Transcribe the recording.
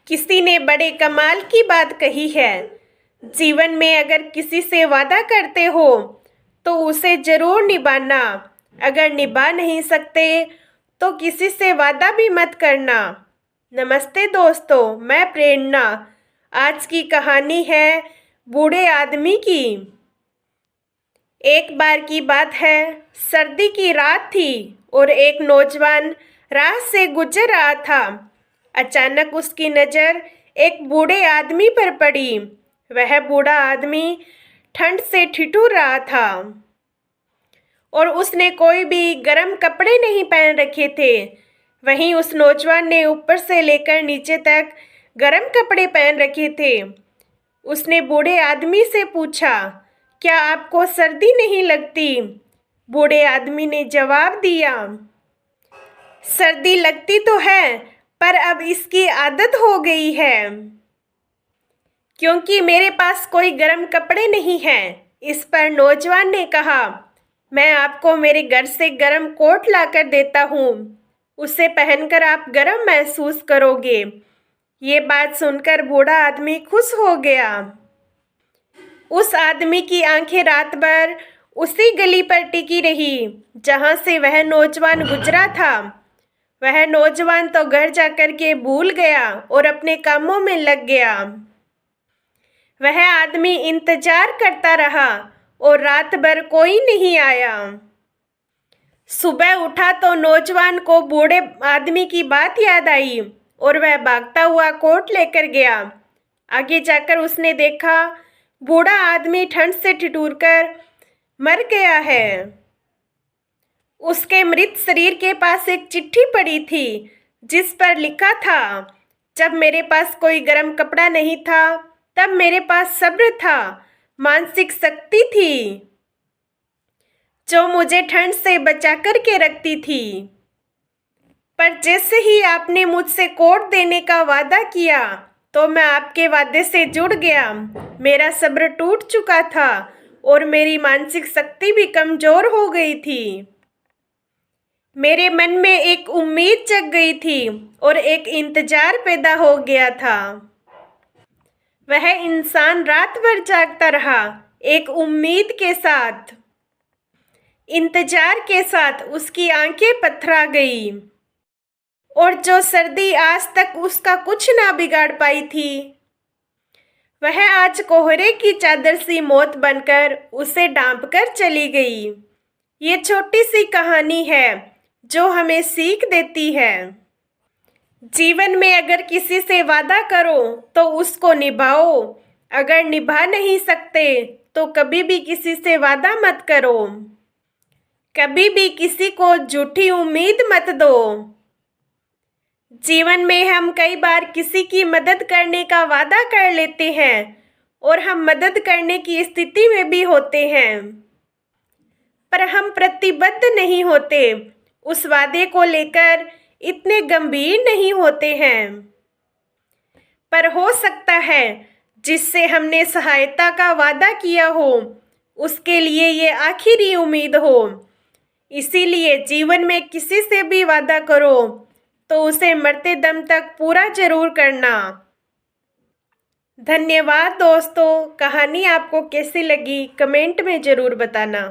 किसी ने बड़े कमाल की बात कही है। जीवन में अगर किसी से वादा करते हो तो उसे जरूर निभाना। अगर निभा नहीं सकते तो किसी से वादा भी मत करना। नमस्ते दोस्तों, मैं प्रेरणा। आज की कहानी है बूढ़े आदमी की। एक बार की बात है, सर्दी की रात थी और एक नौजवान राह से गुजर रहा था। अचानक उसकी नज़र एक बूढ़े आदमी पर पड़ी। वह बूढ़ा आदमी ठंड से ठिठुर रहा था और उसने कोई भी गर्म कपड़े नहीं पहन रखे थे। वहीं उस नौजवान ने ऊपर से लेकर नीचे तक गर्म कपड़े पहन रखे थे। उसने बूढ़े आदमी से पूछा, क्या आपको सर्दी नहीं लगती? बूढ़े आदमी ने जवाब दिया, सर्दी लगती तो है, पर अब इसकी आदत हो गई है, क्योंकि मेरे पास कोई गर्म कपड़े नहीं हैं। इस पर नौजवान ने कहा, मैं आपको मेरे घर से गर्म कोट लाकर देता हूँ। उसे पहनकर आप गर्म महसूस करोगे। ये बात सुनकर बूढ़ा आदमी खुश हो गया। उस आदमी की आंखें रात भर उसी गली पर टिकी रही जहां से वह नौजवान गुजरा था। वह नौजवान तो घर जाकर के भूल गया और अपने कामों में लग गया। वह आदमी इंतजार करता रहा और रात भर कोई नहीं आया। सुबह उठा तो नौजवान को बूढ़े आदमी की बात याद आई और वह भागता हुआ कोट लेकर गया। आगे जाकर उसने देखा, बूढ़ा आदमी ठंड से ठिठुरकर मर गया है। उसके मृत शरीर के पास एक चिट्ठी पड़ी थी जिस पर लिखा था, जब मेरे पास कोई गर्म कपड़ा नहीं था तब मेरे पास सब्र था, मानसिक शक्ति थी जो मुझे ठंड से बचा कर के रखती थी। पर जैसे ही आपने मुझसे कोट देने का वादा किया तो मैं आपके वादे से जुड़ गया। मेरा सब्र टूट चुका था और मेरी मानसिक शक्ति भी कमजोर हो गई थी। मेरे मन में एक उम्मीद जग गई थी और एक इंतजार पैदा हो गया था। वह इंसान रात भर जागता रहा, एक उम्मीद के साथ, इंतजार के साथ। उसकी आंखें पथरा गई और जो सर्दी आज तक उसका कुछ ना बिगाड़ पाई थी, वह आज कोहरे की चादर सी मौत बनकर उसे ढांप कर चली गई। ये छोटी सी कहानी है जो हमें सीख देती है। जीवन में अगर किसी से वादा करो तो उसको निभाओ। अगर निभा नहीं सकते तो कभी भी किसी से वादा मत करो। कभी भी किसी को झूठी उम्मीद मत दो। जीवन में हम कई बार किसी की मदद करने का वादा कर लेते हैं और हम मदद करने की स्थिति में भी होते हैं, पर हम प्रतिबद्ध नहीं होते, उस वादे को लेकर इतने गंभीर नहीं होते हैं। पर हो सकता है जिससे हमने सहायता का वादा किया हो उसके लिए ये आखिरी उम्मीद हो। इसीलिए जीवन में किसी से भी वादा करो तो उसे मरते दम तक पूरा जरूर करना। धन्यवाद दोस्तों। कहानी आपको कैसी लगी कमेंट में ज़रूर बताना।